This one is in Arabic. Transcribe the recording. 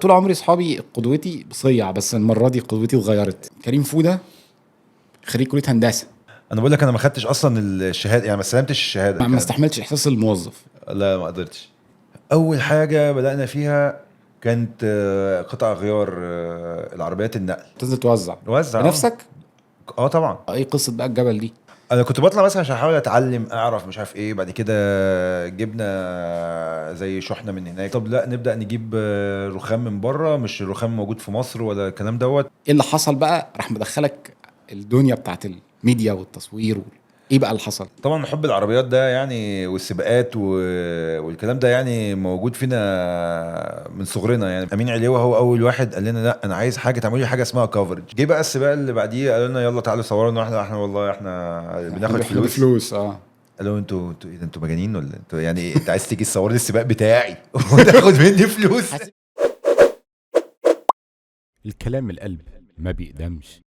طول عمري اصحابي قدوتي بصيع، بس المره دي قدوتي اتغيرت. كريم فوده خريج كليه هندسه، انا بقول لك انا ما خدتش اصلا الشهاده، يعني ما استلمتش الشهاده ما استحملتش احساس الموظف. لا ما قدرتش. اول حاجه بدانا فيها كانت قطع غيار العربيات النقل. تنزل توزع نوزع بنفسك؟ اه طبعا. ايه قصه بقى الجبل دي؟ انا كنت بطلع مثلا عشان احاول اتعلم اعرف مش عارف ايه، بعد كده جبنا زي شحنه من هناك. طب لا نبدا نجيب رخام من بره، مش الرخام موجود في مصر ولا الكلام دوت. ايه اللي حصل بقى راح مدخلك الدنيا بتاعت الميديا والتصوير ايه بقى اللي حصل؟ طبعا حب العربيات ده يعني والسباقات والكلام ده يعني موجود فينا من صغرنا. يعني امين عليوه هو اول واحد قال لنا لا انا عايز حاجه تعملوا لي حاجه اسمها كفرج. جه بقى السباق اللي بعديه قالوا لنا يلا تعالوا صوروا لنا، احنا والله احنا بناخد احنا فلوس. بفلوس اه. قالوا انتوا ايه ده، انتوا مجانين ولا انتوا يعني إيه؟ انت عايز تيجي تصور لي السباق بتاعي وتاخد مني فلوس؟ الكلام القلب ما بيقدمش.